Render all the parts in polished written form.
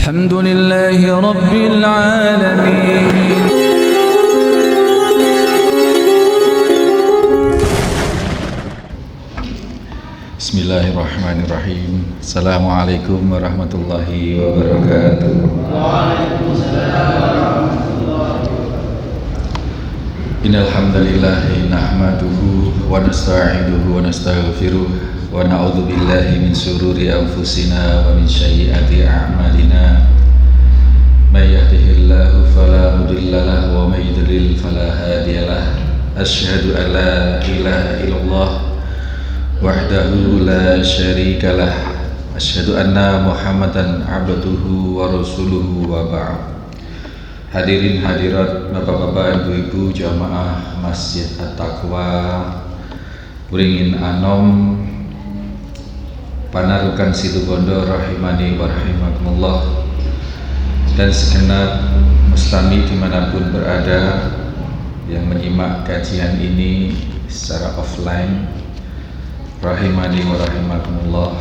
Alhamdulillahi Rabbil Alamin. Bismillahirrahmanirrahim. Assalamualaikum warahmatullahi wabarakatuh. Innal hamdalillahi nahmaduhu wa nasta'inuhu wa nastaghfiruh wa na'udzu billahi min shururi anfusina wa min sayyiati a'malina. May yahdihillahu fala mudilla lahu wa may yudlil fala hadiyalah. Asyhadu an la ilaha illallah wahdahu la syarikalah. Asyhadu anna Muhammadan abduhu wa rasuluhu wa ba'd. Hadirin hadirat bapak-bapak, ibu-ibu jamaah Masjid At-Taqwa Beringin Anom Panarukan Situbondo rahimani wa rahimakumullah, dan segenap mustami dimanapun berada yang menyimak kajian ini secara offline rahimani wa rahimakumullah.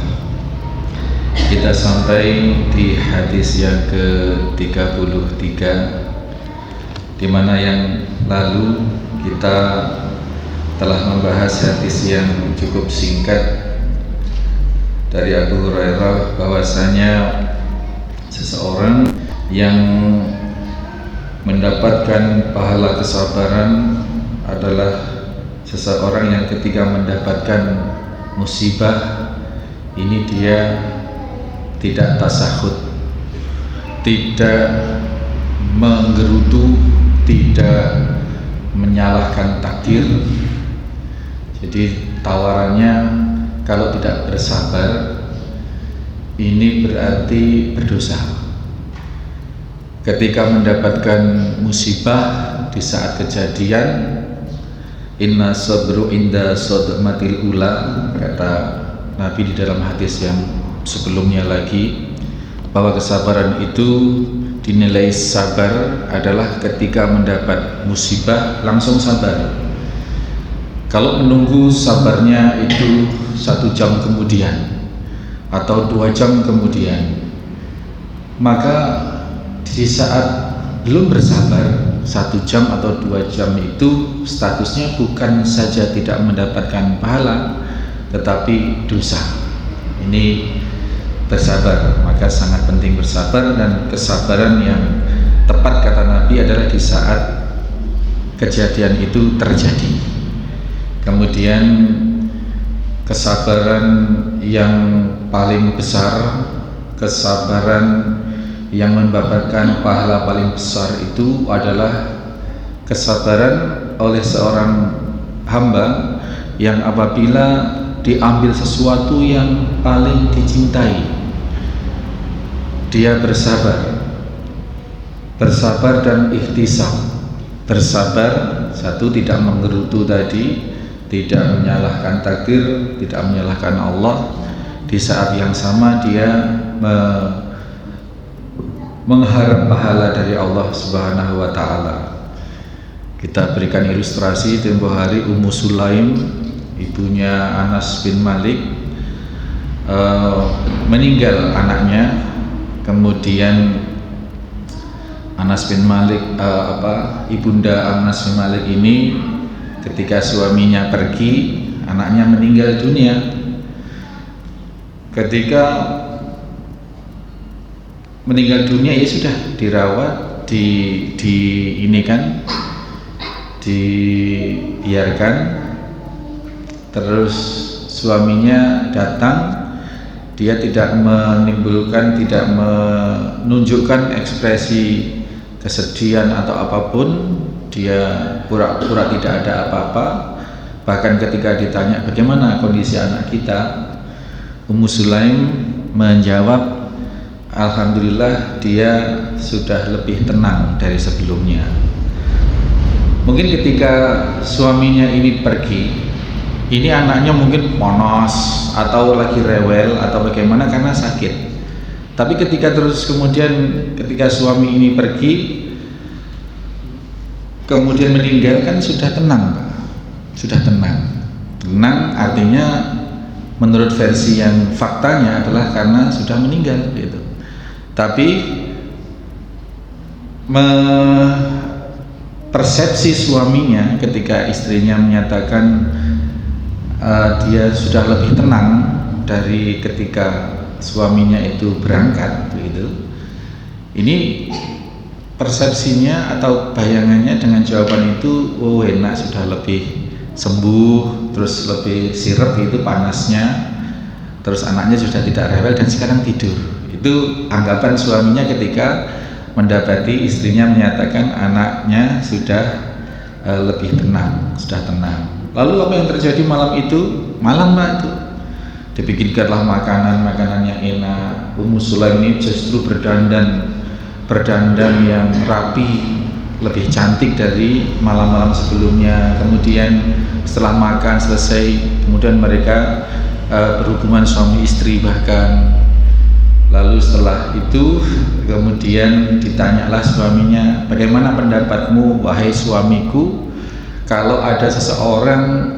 Kita sampai di hadis yang ke-33, di mana yang lalu kita telah membahas hadis yang cukup singkat dari Abu Hurairah, bahwasanya seseorang yang mendapatkan pahala kesabaran adalah seseorang yang ketika mendapatkan musibah ini dia tidak tasahud, tidak menggerutu, tidak menyalahkan takdir. Jadi tawarannya, kalau tidak bersabar ini berarti berdosa. Ketika mendapatkan musibah di saat kejadian, inna sabru inda sodmatil ula, kata Nabi di dalam hadis yang sebelumnya lagi, bahwa kesabaran itu dinilai sabar adalah ketika mendapat musibah langsung sabar. Kalau menunggu sabarnya itu 1 jam kemudian atau 2 jam kemudian, maka di saat belum bersabar 1 jam atau 2 jam itu statusnya bukan saja tidak mendapatkan pahala, tetapi dosa. Ini bersabar, maka sangat penting bersabar, dan kesabaran yang tepat kata Nabi adalah di saat kejadian itu terjadi. Kemudian kesabaran yang paling besar, kesabaran yang mendapatkan pahala paling besar itu adalah kesabaran oleh seorang hamba yang apabila diambil sesuatu yang paling dicintai, dia bersabar dan ikhtisab. Bersabar, satu, tidak menggerutu tadi, tidak menyalahkan takdir, tidak menyalahkan Allah. Di saat yang sama dia mengharap pahala dari Allah Subhanahu wa ta'ala. Kita berikan ilustrasi, tempo hari Ummu Sulaim, ibunya Anas bin Malik, meninggal anaknya. Kemudian Anas bin Malik, ibunda Anas bin Malik ini ketika suaminya pergi, anaknya meninggal dunia. Ketika meninggal dunia, ya sudah dirawat, dibiarkan. Terus suaminya datang, dia tidak menunjukkan ekspresi kesedihan atau apapun, dia pura-pura tidak ada apa-apa. Bahkan ketika ditanya bagaimana kondisi anak kita, Ummu Sulaim menjawab, alhamdulillah dia sudah lebih tenang dari sebelumnya. Mungkin ketika suaminya ini pergi, ini anaknya mungkin panas atau lagi rewel atau bagaimana karena sakit. Tapi ketika suami ini pergi kemudian meninggal, kan sudah tenang, Pak. Sudah tenang. Tenang artinya menurut versi yang faktanya adalah karena sudah meninggal gitu. Tapi persepsi suaminya ketika istrinya menyatakan dia sudah lebih tenang dari ketika suaminya itu berangkat begitu. Ini persepsinya atau bayangannya dengan jawaban itu, oh enak, sudah lebih sembuh, terus lebih sirep itu panasnya, terus anaknya sudah tidak rewel dan sekarang tidur. Itu anggapan suaminya ketika mendapati istrinya menyatakan anaknya sudah lebih tenang, sudah tenang. Lalu apa yang terjadi malam itu? Malam Pak itu dibikinkanlah makanan yang enak. Ummu Sulaim ini justru berdandan yang rapi, lebih cantik dari malam-malam sebelumnya. Kemudian setelah makan selesai, kemudian mereka berhubungan suami istri bahkan. Lalu setelah itu kemudian ditanyalah suaminya, bagaimana pendapatmu wahai suamiku kalau ada seseorang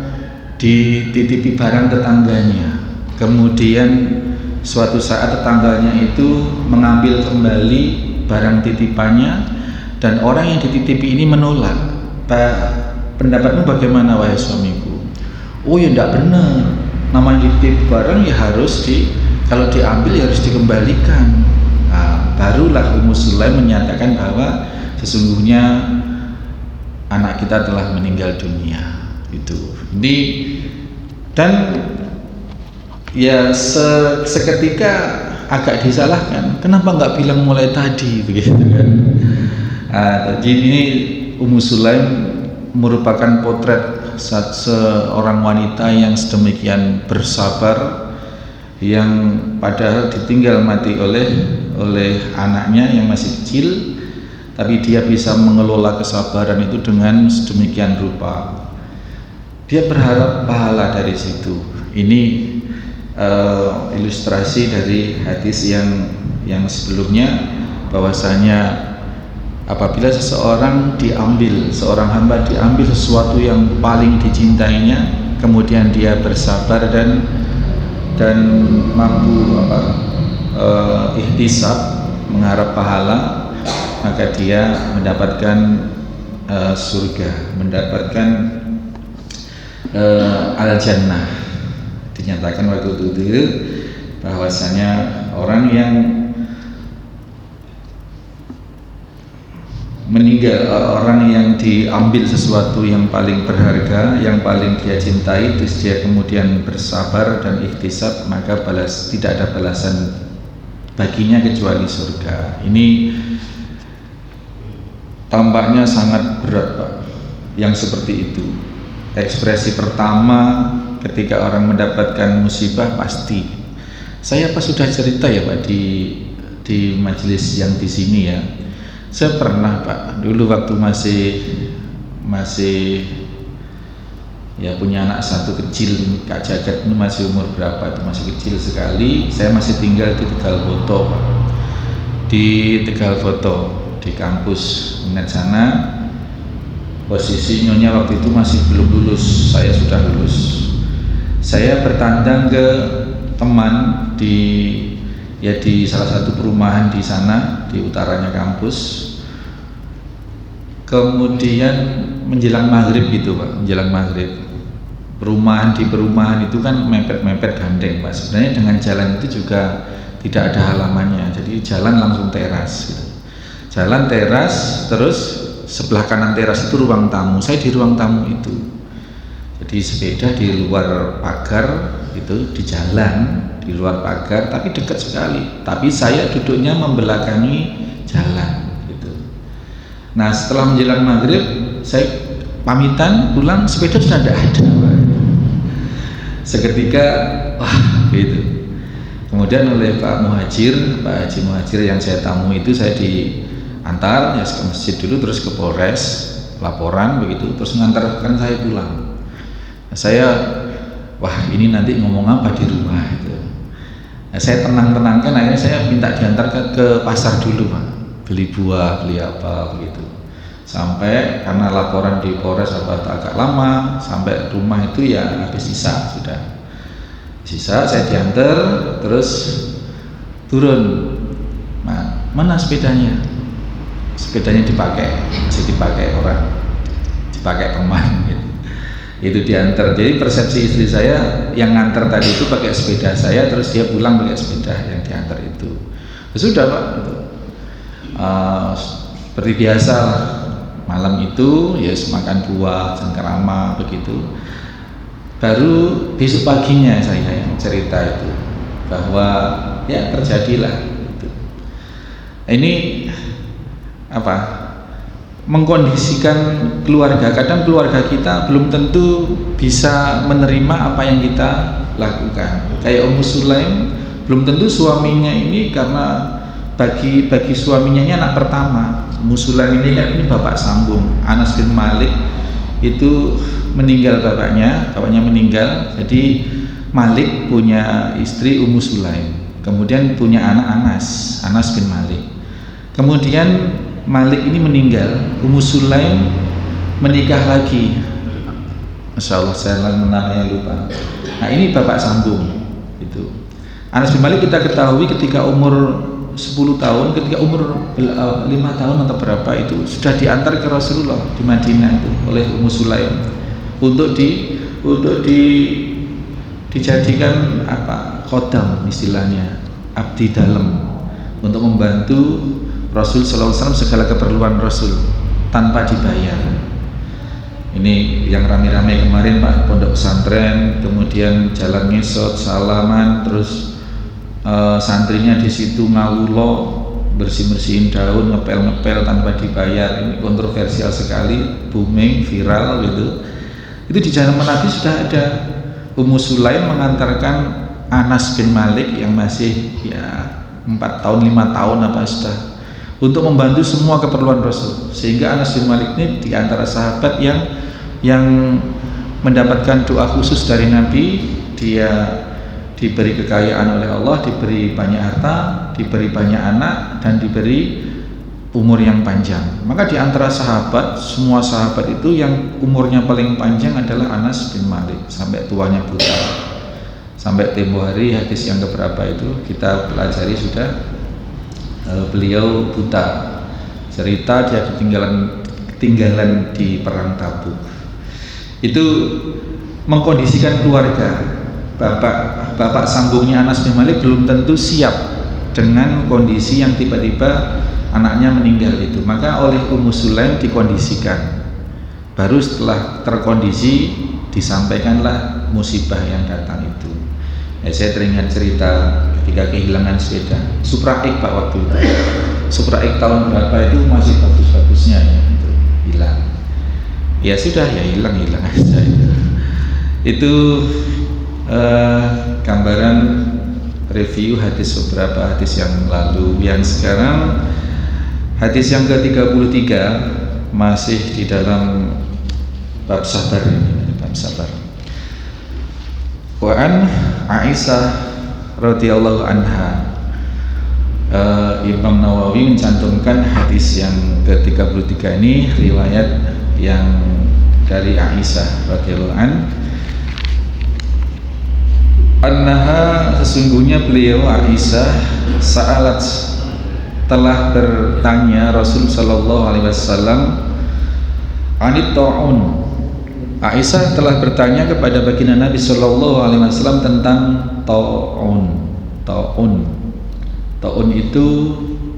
dititipi barang tetangganya, kemudian suatu saat tetangganya itu mengambil kembali barang titipannya dan orang yang dititipi ini menolak. Pendapatmu bagaimana wahai suamiku? Oh ya tidak benar, namanya dititip barang ya harus kalau diambil ya harus dikembalikan. Nah, barulah Ummu Sulaim menyatakan bahwa sesungguhnya anak kita telah meninggal dunia itu. Ini dan ya seketika agak disalahkan, kenapa nggak bilang mulai tadi begitu kan? Jadi ini Ummu Sulaim merupakan potret seorang wanita yang sedemikian bersabar, yang padahal ditinggal mati oleh anaknya yang masih kecil, tapi dia bisa mengelola kesabaran itu dengan sedemikian rupa. Dia berharap pahala dari situ. Ini ilustrasi dari hadis yang sebelumnya, bahwasanya apabila seorang hamba diambil sesuatu yang paling dicintainya, kemudian dia bersabar dan mampu ihtisab, mengharap pahala, maka dia mendapatkan surga, mendapatkan al-jannah. Dinyatakan waktu itu bahwasanya orang yang meninggal, orang yang diambil sesuatu yang paling berharga, yang paling dia cintai, terus dia kemudian bersabar dan ikhtisab, maka tidak ada balasan baginya kecuali surga. Ini tampaknya sangat berat Pak, yang seperti itu. Ekspresi pertama ketika orang mendapatkan musibah pasti. Saya sudah cerita ya Pak di majelis yang di sini ya. Saya pernah Pak, dulu waktu masih ya punya anak satu kecil, Kak Jagat itu masih umur berapa itu, masih kecil sekali. Saya masih tinggal di Tegalfoto Pak, di Tegalfoto di kampus UNED sana. Posisi nyonya waktu itu masih belum lulus, saya sudah lulus. Saya bertandang ke teman di salah satu perumahan di sana, di utaranya kampus. Kemudian menjelang maghrib gitu Pak, menjelang maghrib. Di perumahan itu kan mepet-mepet gandeng Pak. Sebenarnya dengan jalan itu juga tidak ada halamannya, jadi jalan langsung teras gitu. Jalan teras, terus sebelah kanan teras itu ruang tamu. Saya di ruang tamu itu. Jadi sepeda di luar pagar itu, di jalan di luar pagar, tapi dekat sekali. Tapi saya duduknya membelakangi jalan gitu. Nah setelah menjelang maghrib, saya pamitan pulang, sepeda sudah tidak ada Pak. Seketika wah gitu. Kemudian oleh Pak Haji Muhajir yang saya tamu itu, saya diantar ya ke masjid dulu, terus ke Polres laporan begitu, terus mengantarkan saya pulang. Saya wah ini nanti ngomong apa di rumah itu. Nah, saya tenang-tenangkan, akhirnya saya minta diantar ke pasar dulu Pak, beli buah, beli apa begitu. Sampai karena laporan di Polres agak lama, sampai rumah itu ya habis sisa sudah. Sisa saya diantar, terus turun. Nah, mana sepedanya? Sepedanya dipakai, masih dipakai orang, dipakai teman gitu. Itu diantar. Jadi persepsi istri saya yang nganter tadi itu pakai sepeda saya, terus dia pulang pakai sepeda yang diantar itu. Ya sudah Pak, gitu. Seperti biasa lah, malam itu ya makan buah, cengkerama begitu. Baru besok paginya saya yang cerita itu bahwa ya terjadilah gitu. Ini apa? Mengkondisikan keluarga. Kadang keluarga kita belum tentu bisa menerima apa yang kita lakukan. Kayak Ummu Sulaim, belum tentu suaminya ini, karena bagi suaminya ini anak pertama. Ummu Sulaim ini kan ini bapak sambung. Anas bin Malik itu meninggal bapaknya meninggal. Jadi Malik punya istri Ummu Sulaim, kemudian punya anak Anas bin Malik. Kemudian Malik ini meninggal, Ummu Sulaim menikah lagi. Masya Allah, saya namanya lupa. Nah ini bapak sambung itu. Anas bin Malik kita ketahui ketika umur 10 tahun, ketika umur 5 tahun atau berapa itu sudah diantar ke Rasulullah di Madinah itu oleh Ummu Sulaim untuk dijadikan apa, khodam istilahnya, abdi dalam, untuk membantu Rasul Sallallahu Alaihi Wasallam segala keperluan Rasul tanpa dibayar. Ini yang rame-rame kemarin Pak, pondok pesantren, kemudian jalan ngesot, salaman, terus santrinya di situ ngawulo, bersih-bersihin daun, ngepel-ngepel tanpa dibayar. Ini kontroversial sekali, booming, viral gitu. Itu di zaman Nabi sudah ada. Ummu Sulaim mengantarkan Anas bin Malik yang masih ya 4 tahun 5 tahun apa sudah, untuk membantu semua keperluan Rasul. Sehingga Anas bin Malik ini di antara sahabat yang mendapatkan doa khusus dari Nabi. Dia diberi kekayaan oleh Allah, diberi banyak harta, diberi banyak anak, dan diberi umur yang panjang. Maka di antara sahabat, semua sahabat itu yang umurnya paling panjang adalah Anas bin Malik, sampai tuanya buta. Sampai tempo hari hadis yang keberapa itu kita pelajari sudah, beliau buta. Cerita dia ketinggalan di perang Tabuk. Itu mengkondisikan keluarga. Bapak sambungnya Anas bin Malik belum tentu siap dengan kondisi yang tiba-tiba anaknya meninggal itu. Maka oleh Ummu Sulaim dikondisikan. Baru setelah terkondisi disampaikanlah musibah yang datang itu. Saya teringat cerita ketika kehilangan sepeda Supra X Pak, waktu itu Supra X tahun berapa itu masih bagus-bagusnya ya, itu hilang. Ya sudah ya, hilang aja itu. Gambaran review hadis beberapa hadis yang lalu. Yang sekarang hadis yang ke-33 masih di dalam bab sabar ini, bab sabar. Wa an Aisyah radhiyallahu anha, Imam Nawawi mencantumkan hadis yang ke-33 ini riwayat yang dari Aisyah radhiyallahu anha. Annaha, sesungguhnya beliau Aisyah sa'alat, telah bertanya Rasul sallallahu alaihi wasallam anit ta'un. Aisyah telah bertanya kepada baginda Nabi sallallahu alaihi wasallam tentang ta'un. Ta'un itu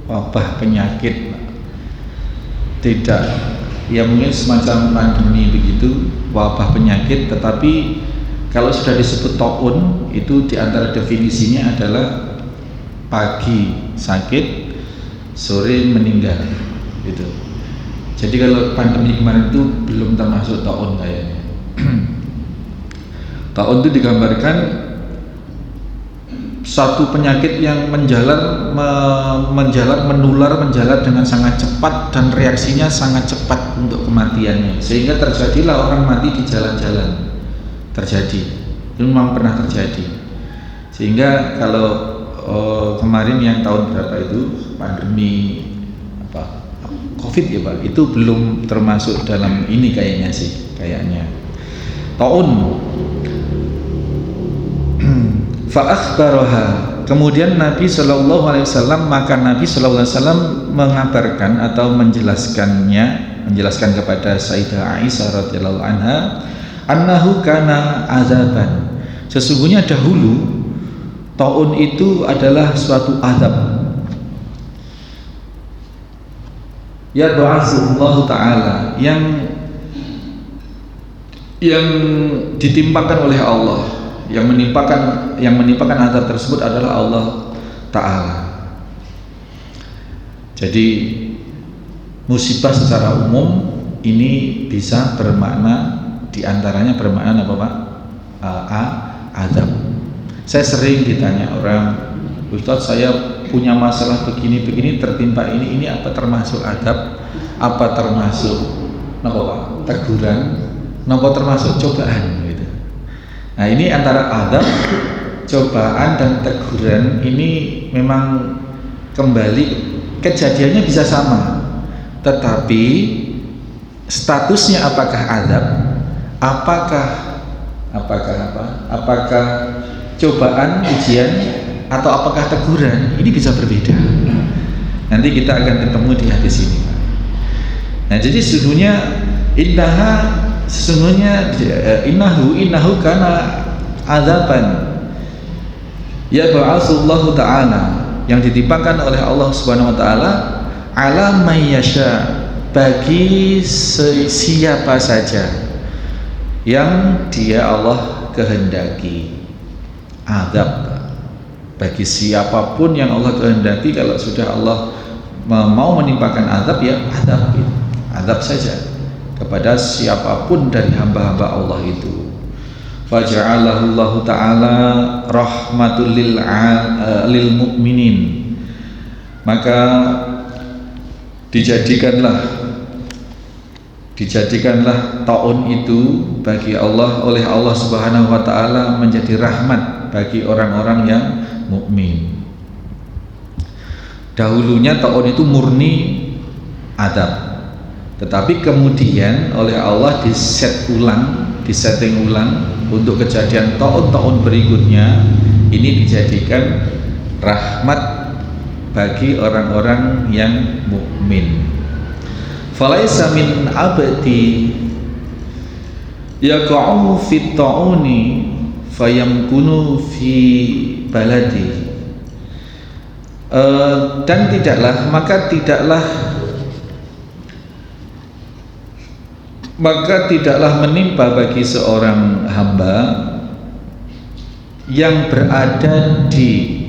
wabah penyakit, tidak ya mungkin semacam pandemi begitu, wabah penyakit. Tetapi kalau sudah disebut ta'un itu diantara definisinya adalah pagi sakit, sore meninggal gitu. Jadi kalau pandemi kemarin itu belum termasuk ta'un kayaknya. Ta'un itu digambarkan satu penyakit yang menjalar, menular dengan sangat cepat, dan reaksinya sangat cepat untuk kematiannya, sehingga terjadilah orang mati di jalan-jalan. Terjadi itu memang pernah terjadi. Sehingga kalau kemarin yang tahun berapa itu pandemi apa COVID ya Pak, itu belum termasuk dalam ini kayaknya sih, kayaknya taun. Fa akhbaraha, kemudian Nabi Shallallahu Alaihi Wasallam, maka Nabi Shallallahu Alaihi Wasallam mengabarkan atau menjelaskan kepada Sayyidah Aisyah radhiyallahu anha, annahu kana azaban, sesungguhnya dahulu taun itu adalah suatu azab. Ya Allah Ta'ala yang ditimpakan oleh Allah, yang menimpakan azab tersebut adalah Allah Ta'ala. Jadi musibah secara umum ini bisa bermakna, diantaranya bermakna apa Pak? Azab. Saya sering ditanya orang, Ustadz saya punya masalah begini tertimpa ini apa termasuk adab, apa termasuk teguran, apa termasuk cobaan gitu. Nah ini antara adab, cobaan dan teguran ini memang kembali kejadiannya bisa sama, tetapi statusnya apakah adab, apakah cobaan, ujian, atau apakah teguran, ini bisa berbeda. Nanti kita akan ketemu di hadis ini. Nah jadi innahu kana azaban ya ba'asullahu ta'ala, yang ditimpakan oleh Allah Subhanahu wa taala ala may yasha, bagi siapa saja yang dia Allah kehendaki. Azab bagi siapapun yang Allah kehendaki. Kalau sudah Allah mau menimpakan azab, ya azab, azab saja kepada siapapun dari hamba-hamba Allah itu. Faja'alahu Allah Ta'ala rahmatul lil mu'minin, maka dijadikanlah taun itu bagi Allah, oleh Allah Subhanahu wa Ta'ala, menjadi rahmat bagi orang-orang yang mukmin. Dahulunya taun itu murni adab, tetapi kemudian oleh Allah disetting ulang untuk kejadian tahun-tahun berikutnya ini dijadikan rahmat bagi orang-orang yang mukmin. Falaisa min abdi yaqa'u fit ta'uni fayamkunu fi baladi, dan tidaklah menimpa bagi seorang hamba yang berada di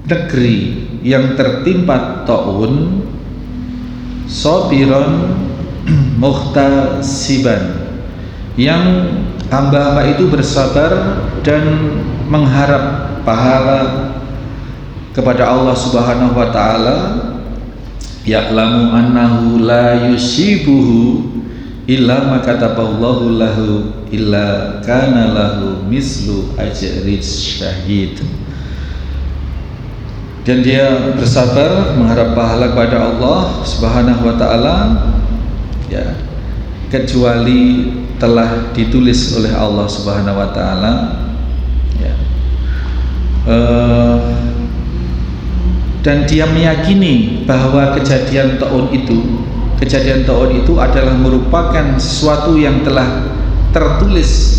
negeri yang tertimpa taun sabiron muhtasiban, yang hamba-hamba itu bersabar dan mengharap pahala kepada Allah Subhanahu wa Ta'ala. Ya'lamu annahu la yusibuhu illa ma kataballahu lahu illa kana lahu mislu ajri syahid, dan dia bersabar mengharap pahala kepada Allah Subhanahu wa Ta'ala, ya, kecuali telah ditulis oleh Allah Subhanahu wa Ta'ala, ya. Dan dia meyakini bahwa kejadian taun itu adalah merupakan sesuatu yang telah tertulis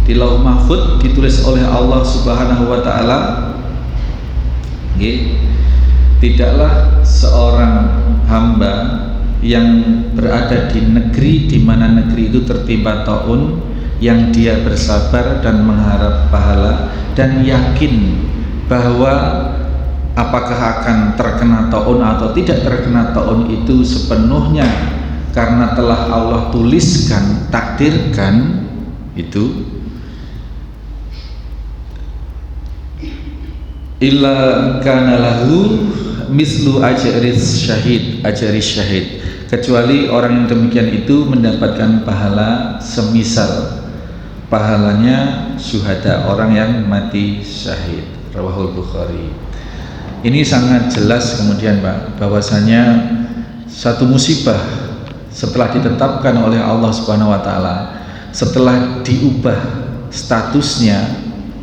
di Lauh Mahfuz, ditulis oleh Allah Subhanahu wa Ta'ala. Tidaklah seorang hamba yang berada di negeri di mana negeri itu tertimpa taun, yang dia bersabar dan mengharap pahala dan yakin bahwa apakah akan terkena taun atau tidak terkena taun itu sepenuhnya karena telah Allah tuliskan, takdirkan itu. Illa kana lahu mislu ajri syahid, kecuali orang yang demikian itu mendapatkan pahala semisal pahalanya syuhada, orang yang mati syahid. Rawahul Bukhari. Ini sangat jelas kemudian Pak, bahwasanya satu musibah setelah ditetapkan oleh Allah Subhanahu wa taala, setelah diubah statusnya,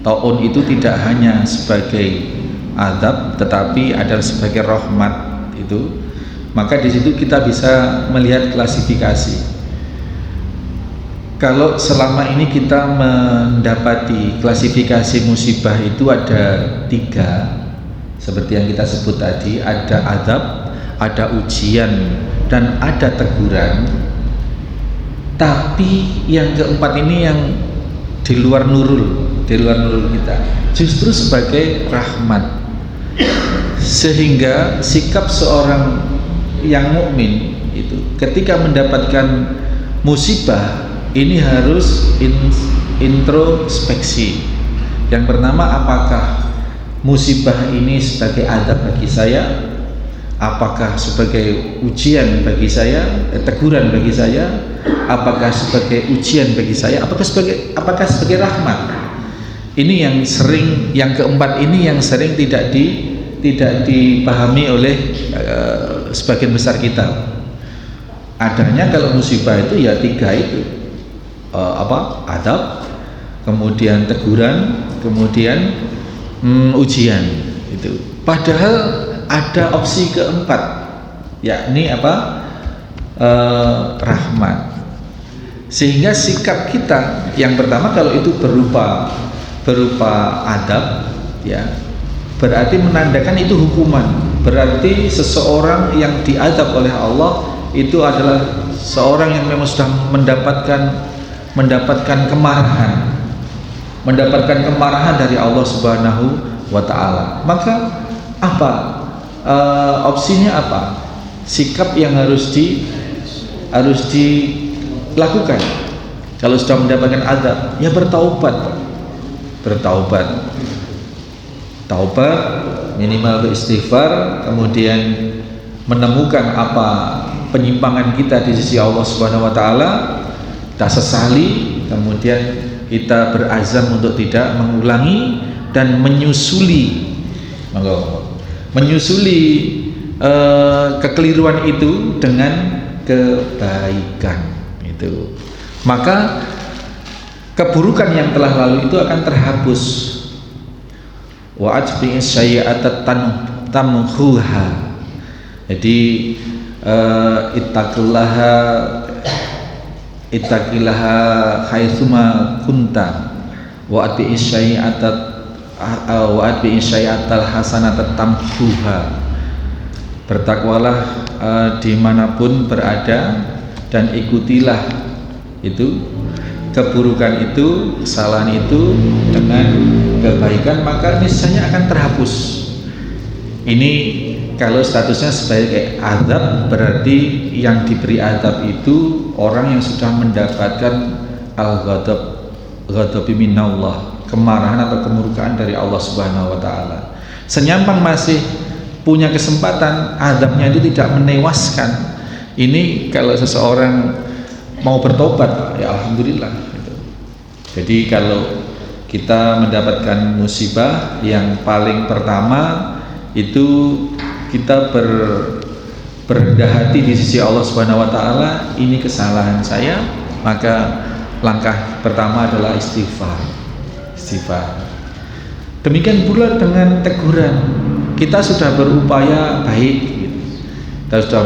taun itu tidak hanya sebagai azab tetapi adalah sebagai rahmat itu. Maka di situ kita bisa melihat klasifikasi. Kalau selama ini kita mendapati klasifikasi musibah itu ada 3, seperti yang kita sebut tadi, ada azab, ada ujian, dan ada teguran. Tapi yang keempat ini yang di luar nurul kita, justru sebagai rahmat. Sehingga sikap seorang yang mukmin itu ketika mendapatkan musibah ini harus introspeksi. Yang pertama, apakah musibah ini sebagai azab bagi saya? Apakah sebagai ujian bagi saya, teguran bagi saya? Apakah sebagai ujian bagi saya? Apakah sebagai rahmat? Ini yang sering, yang keempat ini yang sering tidak dipahami oleh sebagian besar kita. Adanya kalau musibah itu ya 3 itu, adab, kemudian teguran, kemudian ujian itu. Padahal ada opsi keempat, yakni rahmat. Sehingga sikap kita yang pertama kalau itu berupa adab, ya berarti menandakan itu hukuman. Berarti seseorang yang diadab oleh Allah itu adalah seorang yang memang sudah mendapatkan kemarahan dari Allah Subhanahu wa taala. Maka opsinya apa? Sikap yang harus dilakukan. Kalau sudah mendapatkan azab, ya bertaubat, minimal beristighfar, kemudian menemukan apa penyimpangan kita di sisi Allah Subhanahu wa taala, kita sesali, kemudian kita berazam untuk tidak mengulangi dan menyusuli kekeliruan itu dengan kebaikan itu. Maka keburukan yang telah lalu itu akan terhapus. Wa atbi'is sayyi'ata tamhuha. Jadi ittaqillaha haitsuma kunta wa atbi'is sayyi'atal hasanata tamhuha. Bertakwalah dimanapun berada dan ikutilah itu keburukan itu, kesalahan itu dengan kebaikan, maka niscaya akan terhapus. Ini kalau statusnya sebagai azab, berarti yang diberi azab itu orang yang sudah mendapatkan al-ghadabi minallah, kemarahan atau kemurkaan dari Allah Subhanahu wa taala. Senyampang masih punya kesempatan, azabnya itu tidak menewaskan. Ini kalau seseorang mau bertobat, ya alhamdulillah gitu. Jadi kalau kita mendapatkan musibah, yang paling pertama itu kita berendah hati di sisi Allah Subhanahu wa taala, ini kesalahan saya, maka langkah pertama adalah istighfar. Demikian pula dengan teguran, kita sudah berupaya baik, kita sudah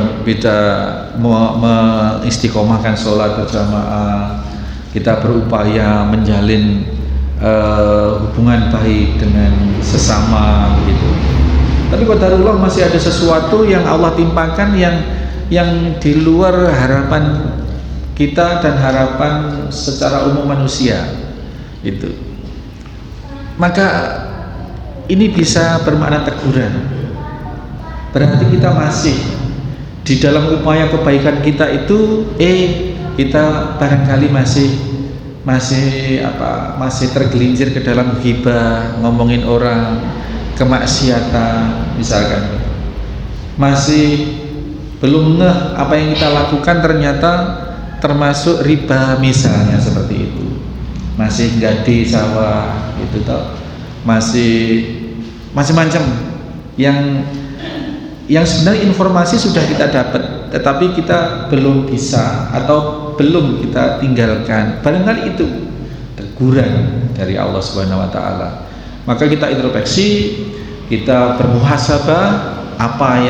mengistiqomahkan sholat berjamaah, kita berupaya menjalin hubungan baik dengan sesama gitu. Tapi qadarullah masih ada sesuatu yang Allah timpakan yang di luar harapan kita dan harapan secara umum manusia itu. Maka ini bisa bermakna teguran. Berarti kita masih di dalam upaya kebaikan kita itu, kita barangkali masih tergelincir ke dalam ghibah, ngomongin orang, kemaksiatan misalkan, masih belum ngeh apa yang kita lakukan ternyata termasuk riba misalnya, seperti itu. masih gadi sawah gitu toh, masih macam-macam yang sebenarnya informasi sudah kita dapat, tetapi kita belum bisa atau belum kita tinggalkan. Barangkali itu teguran dari Allah Subhanahu wa taala. Maka kita introspeksi, kita bermuhasabah apa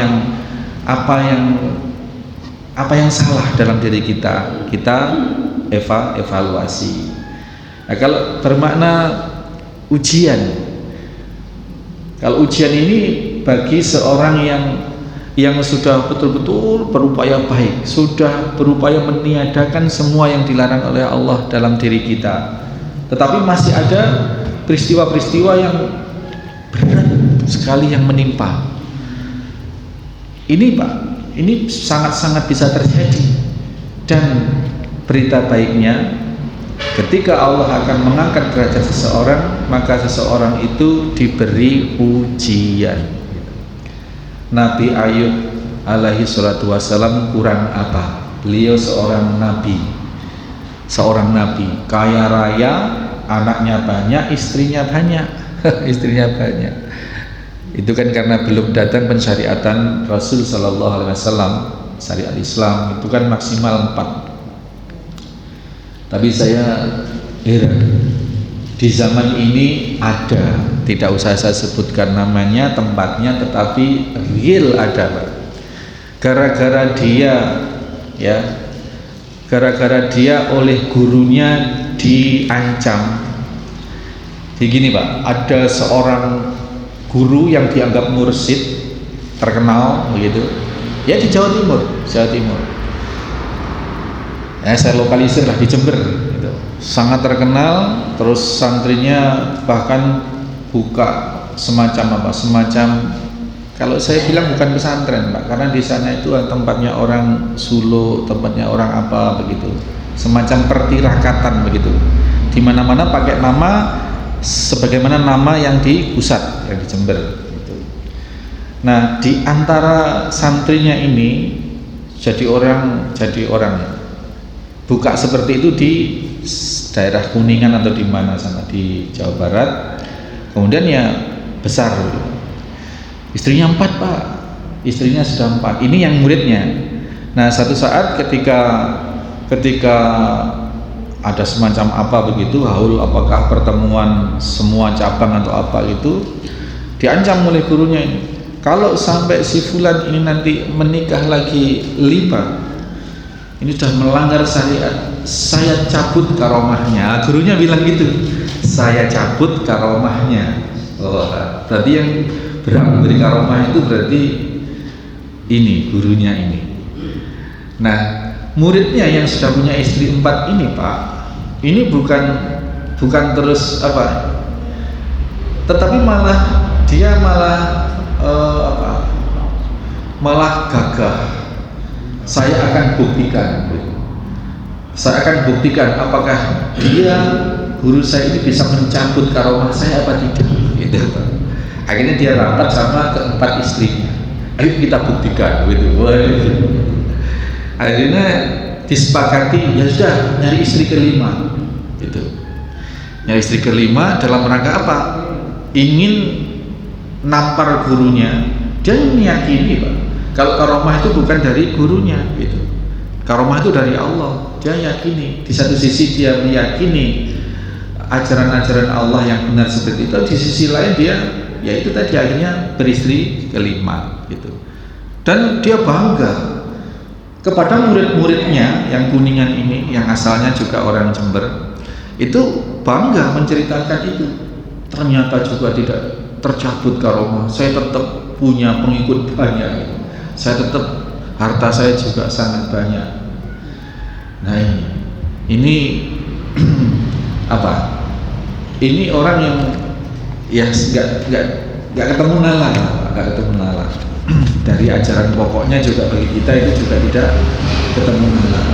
yang salah dalam diri kita evaluasi. Nah, kalau bermakna ujian, kalau ujian ini bagi seorang yang sudah betul-betul berupaya baik, sudah berupaya meniadakan semua yang dilarang oleh Allah dalam diri kita, tetapi masih ada peristiwa-peristiwa yang berat sekali yang menimpa. Ini Pak, ini sangat-sangat bisa terjadi. Dan berita baiknya, ketika Allah akan mengangkat derajat seseorang, maka seseorang itu diberi ujian. Nabi Ayub alaihi salatu wassalam kurang apa? Beliau seorang nabi, kaya raya, anaknya banyak, istrinya banyak. Istrinya banyak. Itu kan karena belum datang pensyariatan Rasul sallallahu alaihi wasallam. Syariat Islam itu kan maksimal 4. Tapi saya heran, di zaman ini ada, tidak usah saya sebutkan namanya, tempatnya, tetapi real ada Pak. Gara-gara dia oleh gurunya diancam. Begini Pak, ada seorang guru yang dianggap mursyid terkenal begitu, ya di Jawa Timur. Saya lokalisir lah di Jember gitu. Sangat terkenal, terus santrinya bahkan buka semacam kalau saya bilang bukan pesantren Pak, karena di sana itu tempatnya orang suluk, tempatnya orang apa begitu, semacam pertirakatan begitu, di mana-mana pakai nama sebagaimana nama yang di pusat, yang di Jember gitu. Nah, di antara santrinya ini jadi orang buka seperti itu di daerah Kuningan atau di mana sana di Jawa Barat. Kemudian ya besar, istrinya 4 Pak, istrinya sudah 4. Ini yang muridnya. Nah, satu saat ketika ada semacam apa begitu, haul apakah pertemuan semua cabang atau apa itu, diancam oleh gurunya ini, kalau sampai si fulan ini nanti menikah lagi 5, ini sudah melanggar syariat, saya cabut karomahnya. Gurunya bilang gitu, saya cabut karomahnya. Oh, berarti yang berhak memberi karomah itu berarti ini gurunya ini. Nah, muridnya yang sudah punya istri 4 ini Pak, ini bukan terus apa, tetapi dia malah gagah. Saya akan buktikan apakah guru saya ini bisa mencabut karomah saya apa tidak gitu. Akhirnya dia rapat sama ke-4 istrinya, ayo kita buktikan gitu. Akhirnya disepakati, ya sudah, nyari istri ke-5 gitu. Nyari istri ke-5 dalam rangka apa? Ingin nampar gurunya. Dia meyakini Pak, kalau karomah itu bukan dari gurunya gitu. Karomah itu dari Allah. Dia yakini. Di satu sisi dia meyakini ajaran-ajaran Allah yang benar seperti itu, di sisi lain dia ya itu tadi akhirnya beristri ke-5 gitu. Dan dia bangga kepada murid-muridnya yang Kuningan ini, yang asalnya juga orang Jember, itu bangga menceritakan itu. Ternyata juga tidak tercabut karomah, saya tetap punya pengikut banyak, saya tetap harta saya juga sangat banyak. Nah ini apa? Ini orang yang ya nggak ketemu nalar. Dari ajaran pokoknya juga bagi kita itu juga tidak ketemu nalar.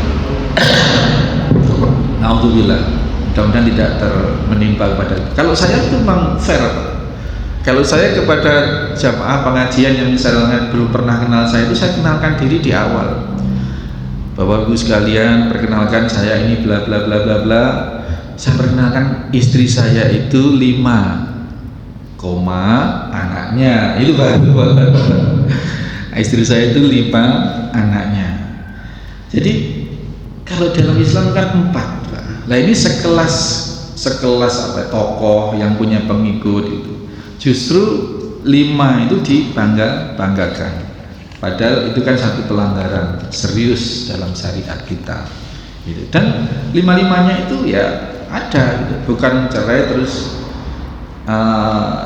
Alhamdulillah, mudah-mudahan tidak menimpa kepada. Kalau saya itu memang fair. Kalau saya kepada jamaah pengajian yang misalnya belum pernah kenal saya, itu saya kenalkan diri di awal. Bapak Ibu sekalian, perkenalkan saya ini bla bla bla bla bla. saya perkenalkan istri saya itu 5, anaknya itu baru. Istri saya itu 5 anaknya. Jadi kalau dalam Islam kan 4. Nah ini sekelas tokoh yang punya pengikut itu justru 5 itu dibanggakan. Padahal itu kan satu pelanggaran serius dalam syariat kita. Gitu. Dan 5-5-nya itu ya ada, gitu. Bukan cerai terus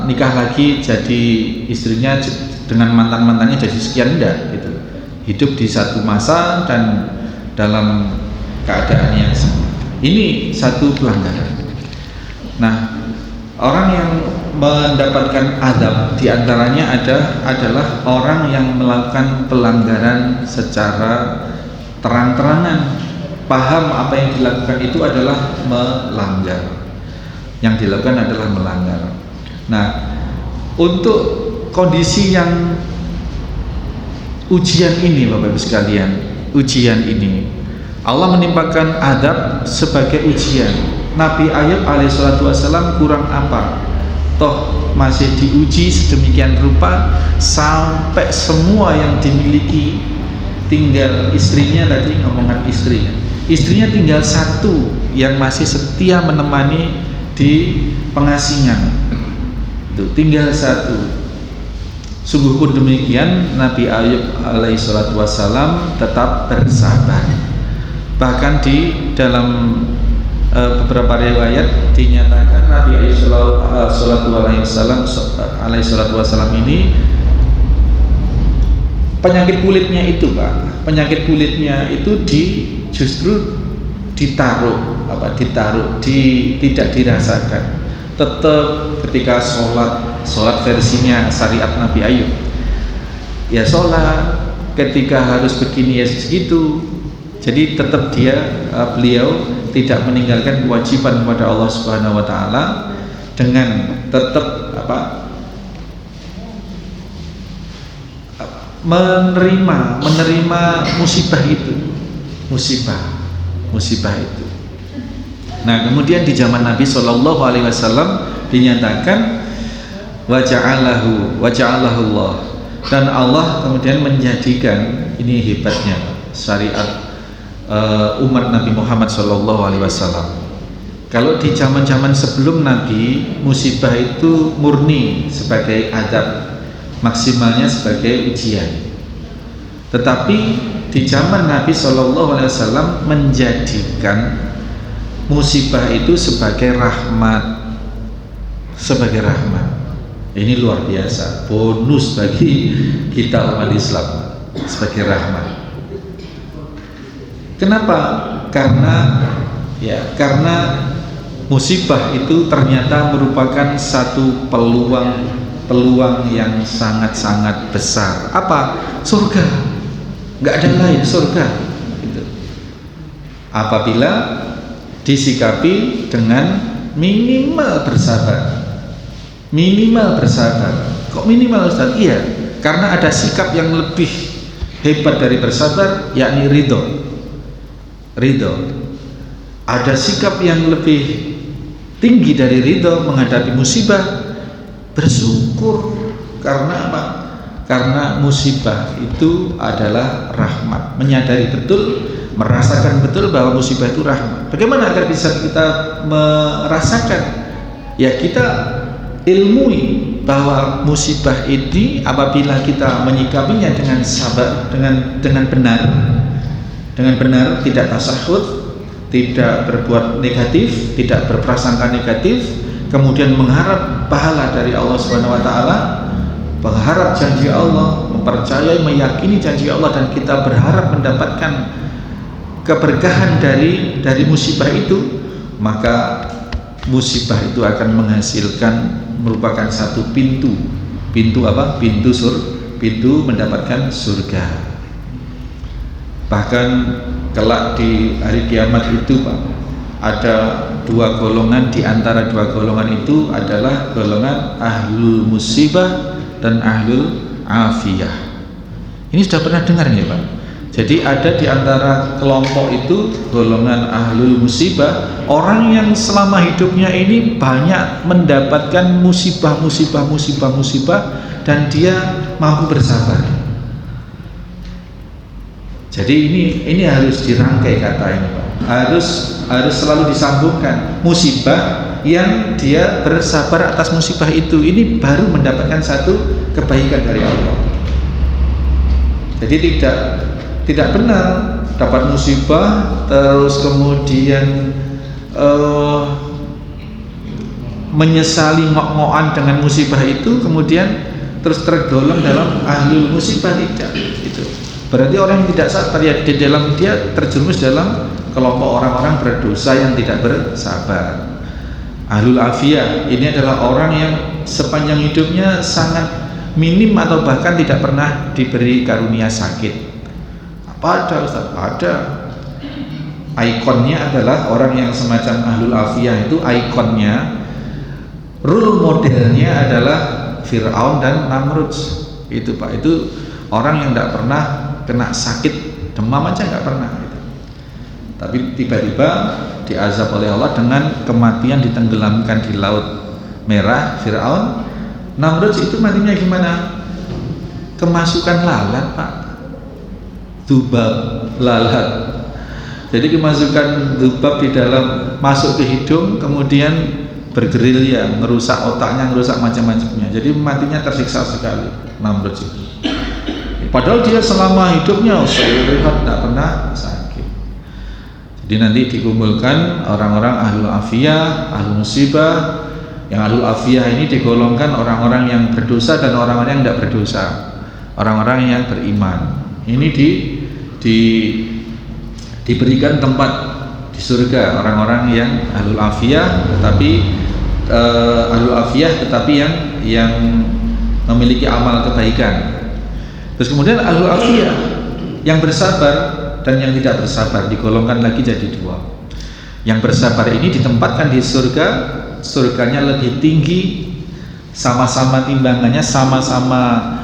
nikah lagi jadi istrinya dengan mantannya jadi sekian, enggak gitu. Hidup di satu masa dan dalam keadaan yang sama. Ini satu pelanggaran. Nah, orang yang mendapatkan adab diantaranya adalah orang yang melakukan pelanggaran secara terang-terangan, paham apa yang dilakukan itu adalah melanggar, yang dilakukan adalah melanggar. Nah, untuk kondisi yang ujian ini, Bapak Ibu sekalian, ujian ini Allah menimpakan adab sebagai ujian. Nabi Ayub alaihissalam kurang apa? Toh masih diuji sedemikian rupa sampai semua yang dimiliki, tinggal istrinya, tadi ngomongan istrinya tinggal 1 yang masih setia menemani di pengasingan, itu tinggal 1. Sungguh pun demikian Nabi Ayub alaihissalam tetap bersabar. Bahkan di dalam beberapa riwayat dinyatakan Nabi Ayub alaihissalatu wassalam ini penyakit kulitnya itu, Pak, penyakit kulitnya itu justru ditaruh, tidak dirasakan. Tetap ketika sholat versinya syariat Nabi Ayub, ya sholat ketika harus begini ya segitu. Jadi tetap beliau tidak meninggalkan kewajiban kepada Allah Subhanahu wa taala dengan tetap menerima musibah itu. Nah, kemudian di zaman Nabi Shallallahu alaihi wasallam dinyatakan waja'alahu Allah, dan Allah kemudian menjadikan, ini hebatnya syariat umat Nabi Muhammad SAW. Kalau di zaman-zaman sebelum Nabi, musibah itu murni sebagai adab, maksimalnya sebagai ujian. Tetapi di zaman Nabi SAW menjadikan musibah itu sebagai rahmat, Ini luar biasa, bonus bagi kita umat Islam, sebagai rahmat. Kenapa? Karena musibah itu ternyata merupakan satu peluang yang sangat-sangat besar. Apa? Surga. Nggak ada lain, surga. Gitu. Apabila disikapi dengan minimal bersabar. Kok minimal, Ustaz? Iya, karena ada sikap yang lebih hebat dari bersabar, yakni ridho. Ada sikap yang lebih tinggi dari ridho menghadapi musibah, bersyukur. Karena apa? Karena musibah itu adalah rahmat. Menyadari betul, merasakan betul bahwa musibah itu rahmat. Bagaimana agar bisa kita merasakan? Ya, kita ilmui bahwa musibah ini apabila kita menyikapinya dengan sabar, dengan benar, tidak tasahud, tidak berbuat negatif, tidak berprasangka negatif, kemudian mengharap pahala dari Allah Subhanahu wa taala, berharap janji Allah, mempercayai, meyakini janji Allah, dan kita berharap mendapatkan keberkahan dari musibah itu, maka musibah itu akan menghasilkan, merupakan satu pintu mendapatkan surga. Bahkan kelak di hari kiamat itu, Pak, ada 2 golongan. Di antara 2 golongan itu adalah golongan ahlul musibah dan ahlul afiyah. Ini sudah pernah dengar ya, Pak? Jadi ada di antara kelompok itu golongan ahlul musibah, orang yang selama hidupnya ini banyak mendapatkan musibah dan dia mampu bersabar. Jadi ini harus dirangkai kata ini, Pak. Harus selalu disambungkan musibah yang dia bersabar atas musibah itu, ini baru mendapatkan satu kebaikan dari Allah. Jadi tidak benar dapat musibah terus kemudian menyesali ngok-ngokan dengan musibah itu, kemudian terus tergolong dalam ahlul musibah. Tidak, itu berarti orang yang tidak sabar, ya di dalam dia terjerumus dalam kelompok orang-orang berdosa yang tidak bersabar. Ahlul afiyah ini adalah orang yang sepanjang hidupnya sangat minim atau bahkan tidak pernah diberi karunia sakit. Apa ada, Ustaz? Ada. Ikonnya adalah orang yang semacam ahlul afiyah itu, ikonnya, role modelnya adalah Fir'aun dan Namrud. Itu Pak, itu orang yang tidak pernah kena sakit, demam aja nggak pernah gitu. Tapi tiba-tiba diazab oleh Allah dengan kematian ditenggelamkan di laut merah. Fir'aun, Namrud itu matinya gimana? Kemasukan lalat, Pak. Dzubab, lalat. Jadi kemasukan dzubab di dalam, masuk ke hidung, kemudian bergerilya, ngerusak otaknya, ngerusak macam-macamnya. Jadi matinya tersiksa sekali Namrud itu. Padahal dia selama hidupnya sehat, tidak pernah sakit. Jadi nanti dikumpulkan orang-orang ahlul afiyah, ahlul musibah. Yang ahlul afiyah ini digolongkan orang-orang yang berdosa dan orang-orang yang tidak berdosa, orang-orang yang beriman. Ini diberikan tempat di surga orang-orang yang ahlul afiyah, tetapi yang memiliki amal kebaikan. Terus kemudian ahlul afiyah yang bersabar dan yang tidak bersabar digolongkan lagi jadi dua. Yang bersabar ini ditempatkan di surga, surganya lebih tinggi, sama-sama timbangannya, sama-sama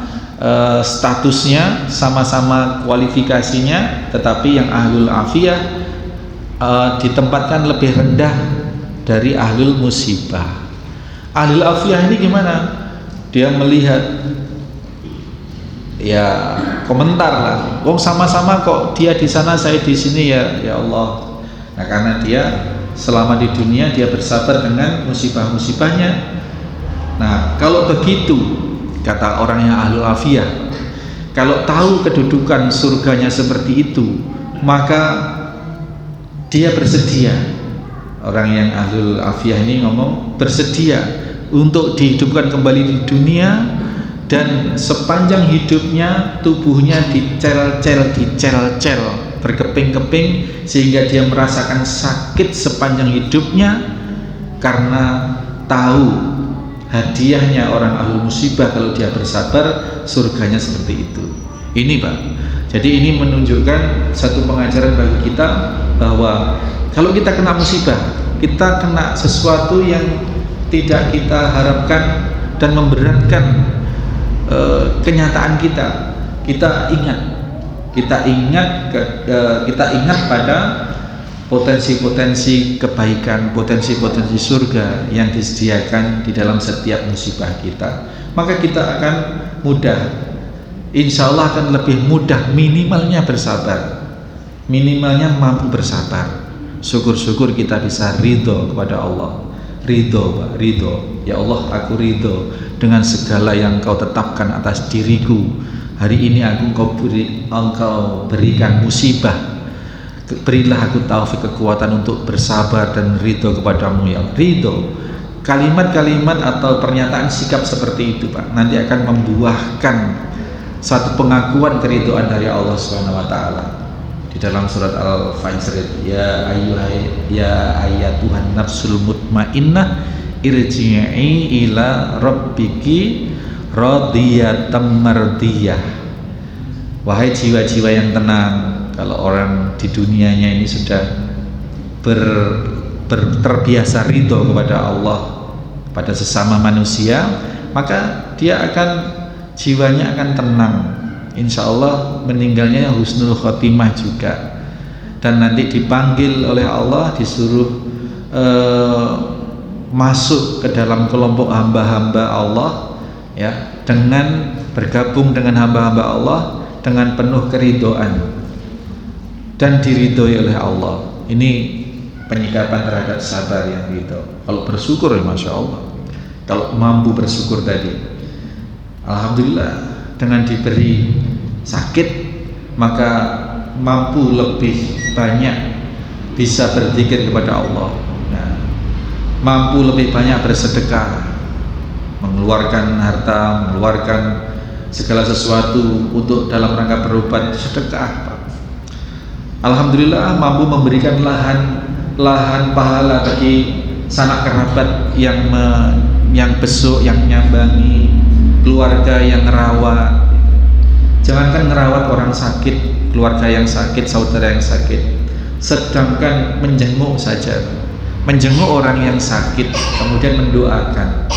statusnya, sama-sama kualifikasinya, tetapi yang ahlul afiyah ditempatkan lebih rendah dari ahlul musibah. Ahlul afiyah ini gimana? Dia melihat, ya komentar lah, wong sama-sama kok, dia di sana saya di sini, ya Allah. Nah, karena dia selama di dunia dia bersabar dengan musibah-musibahnya. Nah, kalau begitu kata orang yang ahlul afiyah, kalau tahu kedudukan surganya seperti itu, maka dia bersedia. Orang yang ahlul afiyah ini ngomong bersedia untuk dihidupkan kembali di dunia, dan sepanjang hidupnya tubuhnya dicel-cel, berkeping-keping, sehingga dia merasakan sakit sepanjang hidupnya karena tahu hadiahnya orang ahlul musibah kalau dia bersabar, surganya seperti itu. Ini Pak, jadi ini menunjukkan satu pengajaran bagi kita bahwa kalau kita kena musibah, kita kena sesuatu yang tidak kita harapkan dan memberatkan kenyataan kita, kita ingat pada potensi-potensi kebaikan, potensi-potensi surga yang disediakan di dalam setiap musibah kita, maka kita akan mudah, insya Allah akan lebih mudah, minimalnya bersabar, minimalnya mampu bersabar. Syukur-syukur kita bisa ridho kepada Allah. Ridho, Pak, ridho. Ya Allah, aku ridho dengan segala yang Kau tetapkan atas diriku. Hari ini Engkau berikan musibah. Berilah aku taufik kekuatan untuk bersabar dan ridho kepadamu, ya Allah. Ridho, kalimat-kalimat atau pernyataan sikap seperti itu, Pak, nanti akan membuahkan satu pengakuan keridhaan dari Allah SWT. Di dalam surat Al-Fajr, ya Tuhan nafsul mutmainnah irji'i ila rabbiki radiyatan mardiyah. Wahai jiwa-jiwa yang tenang, kalau orang di dunianya ini sudah terbiasa ridho kepada Allah, pada sesama manusia, maka dia jiwanya akan tenang, insya Allah meninggalnya husnul khotimah juga, dan nanti dipanggil oleh Allah, disuruh masuk ke dalam kelompok hamba-hamba Allah, ya, dengan bergabung dengan hamba-hamba Allah dengan penuh keridhaan dan diridhoi oleh Allah. Ini penyikapan terhadap sabar yang ridho. Kalau bersyukur ya Masya Allah, kalau mampu bersyukur tadi, alhamdulillah, dengan diberi sakit maka mampu lebih banyak bisa berzikir kepada Allah, nah, mampu lebih banyak bersedekah, mengeluarkan harta, mengeluarkan segala sesuatu untuk dalam rangka berobat, sedekah. Alhamdulillah mampu memberikan lahan pahala bagi sanak kerabat yang besuk, yang nyambangi, keluarga yang ngerawat. Jangankan ngerawat orang sakit, keluarga yang sakit, saudara yang sakit, sedangkan menjenguk saja, menjenguk orang yang sakit kemudian mendoakan.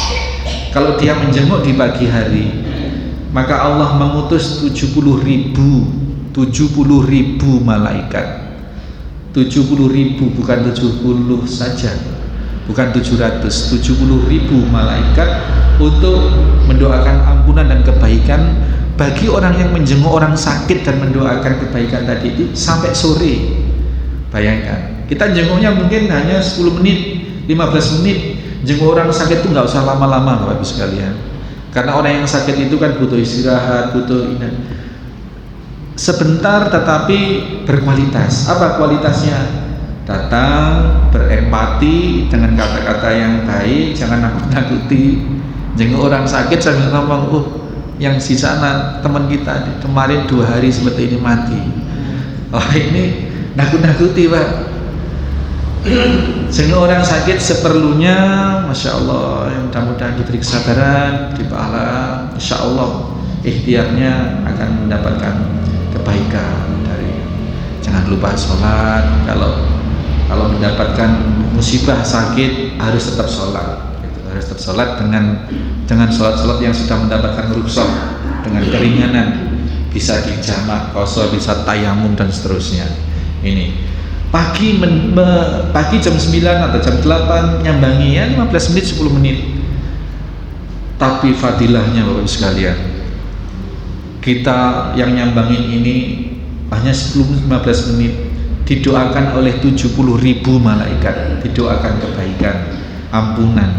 Kalau dia menjenguk di pagi hari, maka Allah mengutus 70.000 malaikat. 70.000, bukan 70 saja, bukan 700, 70.000 malaikat untuk mendoakan ampunan dan kebaikan bagi orang yang menjenguk orang sakit dan mendoakan kebaikan tadi itu sampai sore. Bayangkan, kita jenguknya mungkin hanya 10 menit, 15 menit. Jenguk orang sakit itu nggak usah lama-lama Bapak Ibu sekalian, karena orang yang sakit itu kan butuh istirahat, butuh ini. Sebentar tetapi berkualitas. Apa kualitasnya? Datang berempati dengan kata-kata yang baik, jangan nakut-nakuti. Jenguk orang sakit sambil ngomong, yang si sana teman kita kemarin 2 hari seperti ini mati. Oh, ini nakut-nakuti Pak. Jenguk orang sakit seperlunya, Masya Allah, yang mudah-mudahan diberi kesabaran, dipahala, Insya Allah ikhtiarnya akan mendapatkan kebaikan dari. Jangan lupa sholat. Kalau mendapatkan musibah sakit harus tetap sholat. Harus tetap sholat dengan sholat yang sudah mendapatkan rukhsah, dengan keringanan, bisa dijamak, qasar, bisa tayamum dan seterusnya. Ini pagi jam 9 atau jam 8 nyambangi ya 15 menit 10 menit, tapi fadilahnya Bapak Ibu sekalian, kita yang nyambangin ini hanya 10-15 menit didoakan oleh 70.000 malaikat, didoakan kebaikan, ampunan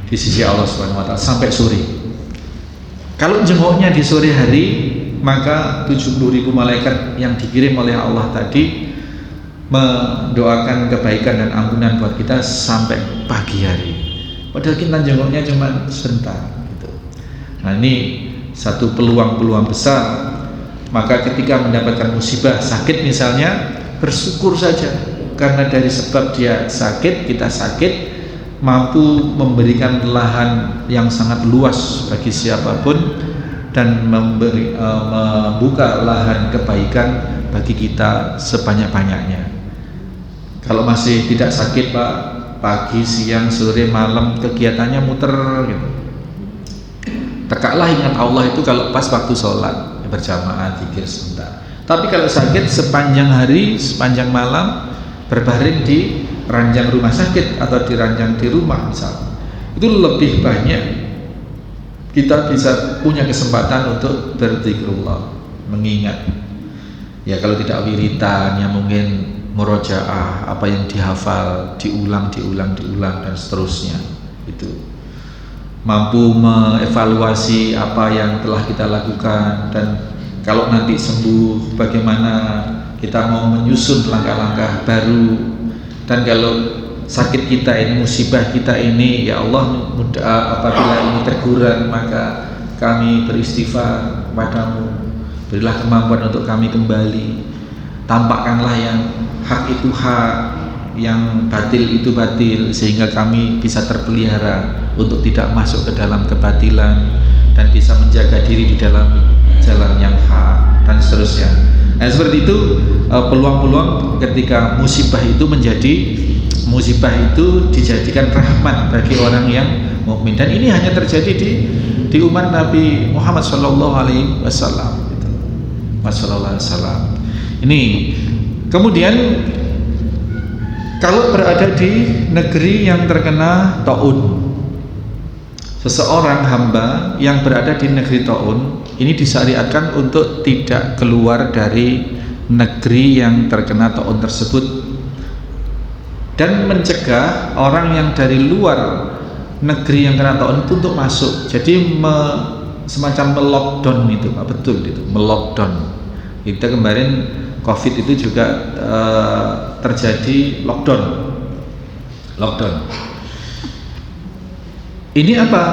di sisi Allah Subhanahu wa Ta'ala sampai sore. Kalau jenguknya di sore hari, maka 70.000 malaikat yang dikirim oleh Allah tadi mendoakan kebaikan dan ampunan buat kita sampai pagi hari. Padahal kita jenguknya cuma sebentar gitu. Nah, ini satu peluang-peluang besar. Maka ketika mendapatkan musibah, sakit misalnya, bersyukur saja, karena dari sebab dia sakit, kita sakit, mampu memberikan lahan yang sangat luas bagi siapapun dan membuka lahan kebaikan bagi kita sebanyak-banyaknya. Kalau masih tidak sakit Pak, pagi, siang, sore, malam kegiatannya muter gitu. Tegaklah ingat Allah itu kalau pas waktu sholat berjamaah, zikir sebentar. Tapi kalau sakit sepanjang hari, sepanjang malam, berbaring di ranjang rumah sakit atau di ranjang di rumah misalnya, itu lebih banyak kita bisa punya kesempatan untuk berzikrullah, mengingat. Ya kalau tidak wiritan, ya mungkin murojaah, apa yang dihafal diulang dan seterusnya. Itu mampu mengevaluasi apa yang telah kita lakukan, dan kalau nanti sembuh bagaimana kita mau menyusun langkah-langkah baru. Dan kalau sakit kita ini, musibah kita ini, ya Allah, apabila ini terkurang maka kami beristighfar padamu, berilah kemampuan untuk kami kembali, tampakkanlah yang hak itu hak, yang batil itu batil, sehingga kami bisa terpelihara untuk tidak masuk ke dalam kebatilan dan bisa menjaga diri di dalam jalan yang hak dan seterusnya. Nah, seperti itu peluang-peluang ketika musibah itu dijadikan rahmat bagi orang yang mukmin, dan ini hanya terjadi di umat Nabi Muhammad SAW. sallallahu alaihi wasallam. Ini kemudian kalau berada di negeri yang terkena taun, seseorang hamba yang berada di negeri taun ini disyariatkan untuk tidak keluar dari negeri yang terkena taun tersebut dan mencegah orang yang dari luar negeri yang kena taun itu untuk masuk. Jadi semacam melockdown itu, Pak, betul itu, melockdown. Kita kemarin COVID itu juga terjadi lockdown. Ini apa?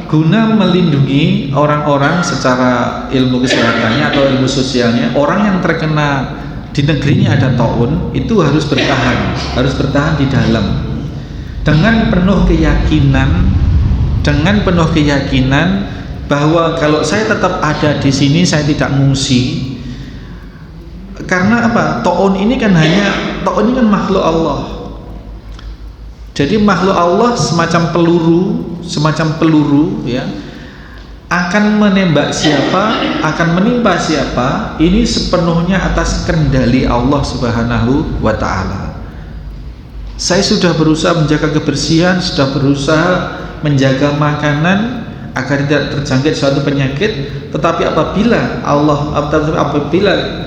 Guna melindungi orang-orang secara ilmu kesehatannya atau ilmu sosialnya. Orang yang terkena di negerinya ada taun itu harus bertahan di dalam dengan penuh keyakinan bahwa kalau saya tetap ada di sini, saya tidak ngungsi. Karena apa? Taun ini kan makhluk Allah. Jadi makhluk Allah semacam peluru ya, akan menembak siapa, akan menimpa siapa, ini sepenuhnya atas kendali Allah Subhanahu wa ta'ala. Saya sudah berusaha menjaga kebersihan, sudah berusaha menjaga makanan agar tidak terjangkit suatu penyakit, tetapi apabila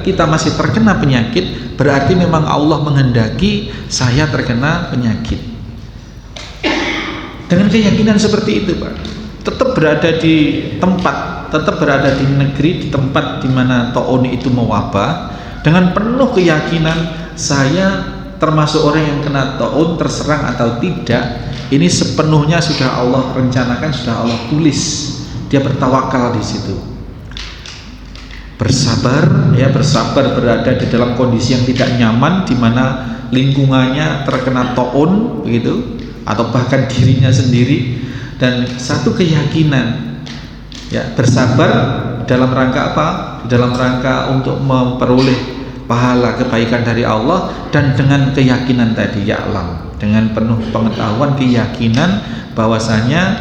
kita masih terkena penyakit, berarti memang Allah menghendaki saya terkena penyakit. Dengan keyakinan seperti itu, Pak, tetap berada di tempat, tetap berada di negeri, di tempat di mana taun itu mewabah, dengan penuh keyakinan saya termasuk orang yang kena taun, terserang atau tidak, ini sepenuhnya sudah Allah rencanakan, sudah Allah tulis. Dia bertawakal di situ. Bersabar berada di dalam kondisi yang tidak nyaman, di mana lingkungannya terkena taun begitu, atau bahkan dirinya sendiri, dan satu keyakinan ya, bersabar dalam rangka apa? Dalam rangka untuk memperoleh pahala kebaikan dari Allah, dan dengan keyakinan tadi ya'lam, dengan penuh pengetahuan, keyakinan bahwasanya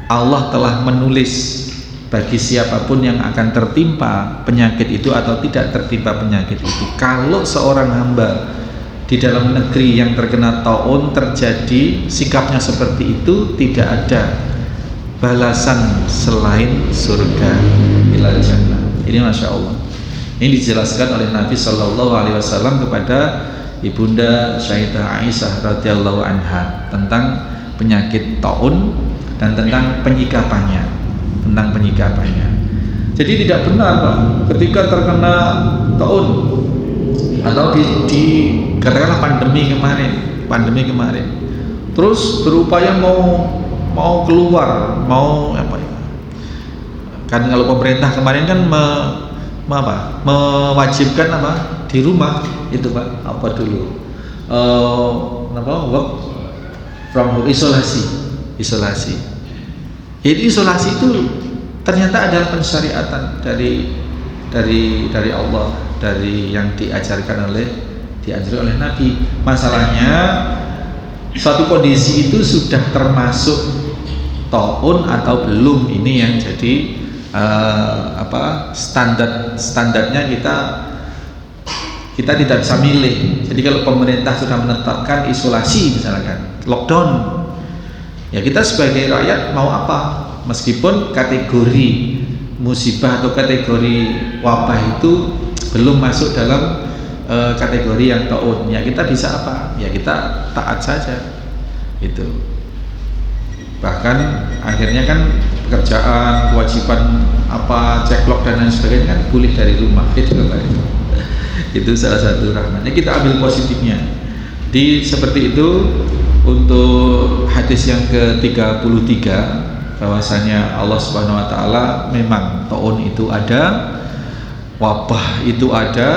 Allah telah menulis bagi siapapun yang akan tertimpa penyakit itu atau tidak tertimpa penyakit itu. Kalau seorang hamba di dalam negeri yang terkena taun terjadi sikapnya seperti itu, tidak ada balasan selain surga, ilal jannah. Ini Masya Allah. Ini dijelaskan oleh Nabi Shallallahu Alaihi Wasallam kepada ibunda Sayyidah Aisyah radhiyallahu anha tentang penyakit taun dan tentang penyikapannya, Jadi tidak benar, Pak, ketika terkena taun atau di katakanlah pandemi kemarin, terus berupaya mau keluar, mau apa ya? Kan kalau pemerintah kemarin kan mewajibkan apa di rumah itu, Pak, apa dulu work from home, isolasi. Jadi isolasi itu ternyata adalah pensyariatan dari Allah, dari yang diajarkan oleh Nabi. Masalahnya suatu kondisi itu sudah termasuk taun atau belum, ini yang jadi standarnya kita tidak bisa milih. Jadi kalau pemerintah sudah menetapkan isolasi, misalkan lockdown, ya kita sebagai rakyat mau apa? Meskipun kategori musibah atau kategori wabah itu belum masuk dalam kategori yang taun, ya kita bisa apa? Ya kita taat saja itu. Bahkan akhirnya kan pekerjaan, kewajiban ceklok dan lain sebagainya kan boleh dari rumah, itu itu salah satu rahmatnya. Kita ambil positifnya seperti itu. Untuk hadis yang ke-33, bahwasanya Allah Subhanahu wa taala memang taun itu ada, wabah itu ada,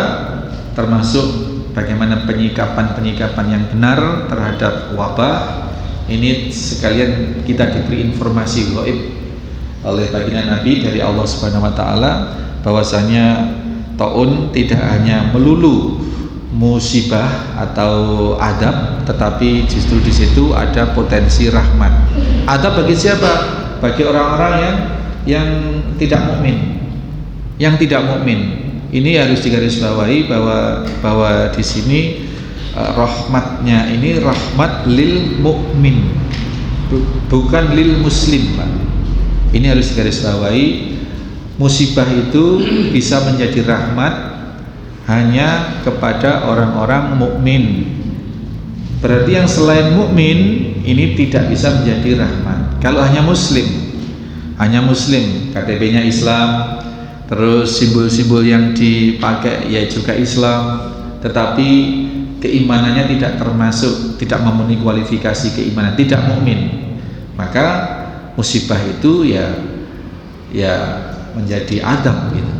termasuk bagaimana penyikapan yang benar terhadap wabah. Ini sekalian kita diberi informasi gaib oleh baginda Nabi dari Allah Subhanahu wa taala, bahwasanya taun tidak hanya melulu musibah atau adab, tetapi justru di situ ada potensi rahmat. Adab bagi siapa? Bagi orang-orang yang tidak mukmin. Ini harus digarisbawahi bahwa di sini rahmatnya ini rahmat lil mukmin, bukan lil muslim, Pak. Ini harus digarisbawahi. Musibah itu bisa menjadi rahmat hanya kepada orang-orang mukmin. Berarti yang selain mukmin ini tidak bisa menjadi rahmat. Kalau hanya muslim, KTP-nya Islam, terus simbol-simbol yang dipakai ya juga Islam, tetapi keimanannya tidak termasuk, tidak memenuhi kualifikasi keimanan, tidak mukmin, maka musibah itu ya menjadi adab gitu,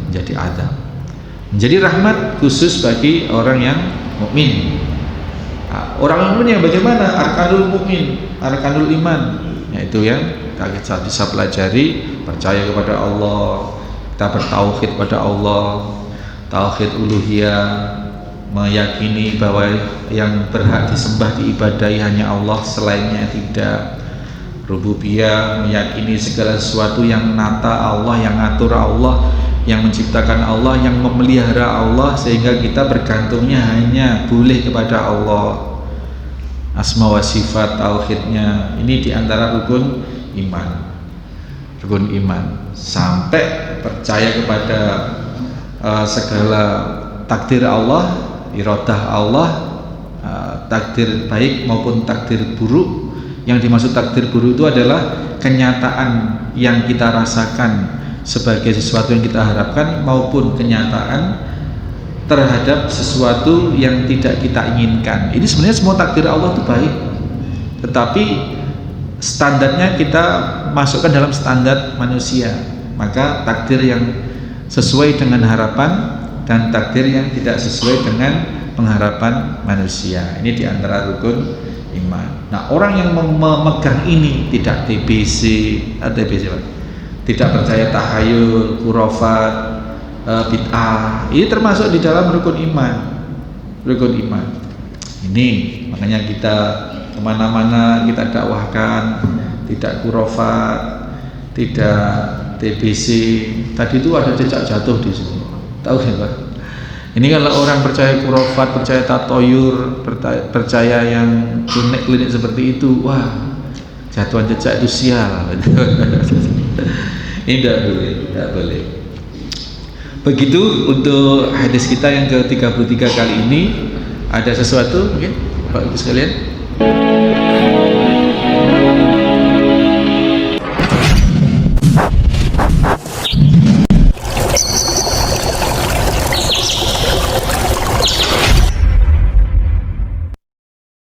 menjadi rahmat khusus bagi orang yang mukmin. Nah, orang mukmin yang bagaimana? Arkanul mukmin, arkanul iman, yaitu yang kita bisa pelajari, percaya kepada Allah, kita bertauhid pada Allah, tauhid uluhiyah, meyakini bahwa yang berhak disembah diibadahi hanya Allah, selainnya tidak. Rububiyah, meyakini segala sesuatu yang nata Allah, yang ngatur Allah, yang menciptakan Allah, yang memelihara Allah, sehingga kita bergantungnya hanya boleh kepada Allah. Asma wa sifat, tauhidnya ini diantara rukun iman, sampai percaya kepada segala takdir Allah, iradah Allah, takdir baik maupun takdir buruk. Yang dimaksud takdir buruk itu adalah kenyataan yang kita rasakan sebagai sesuatu yang kita harapkan, maupun kenyataan terhadap sesuatu yang tidak kita inginkan. Ini sebenarnya semua takdir Allah itu baik, tetapi standarnya kita masukkan dalam standar manusia. Maka takdir yang sesuai dengan harapan dan takdir yang tidak sesuai dengan pengharapan manusia, ini diantara rukun iman. Nah, orang yang memegang ini tidak TBC, tidak percaya tahayul, khurafat, bid'ah, ini termasuk di dalam rukun iman. Ini makanya kita kemana-mana kita dakwahkan, tidak khurafat, tidak TBC. Tadi itu ada jejak jatuh di sini, tahu ya Pak? Ini kalau orang percaya khurafat, percaya tatoyur, percaya yang klinik seperti itu, wah, jatuhan jejak itu sial. Ini tidak boleh. Begitu untuk hadis kita yang ke-33 kali ini. Ada sesuatu mungkin Bapak Ibu sekalian?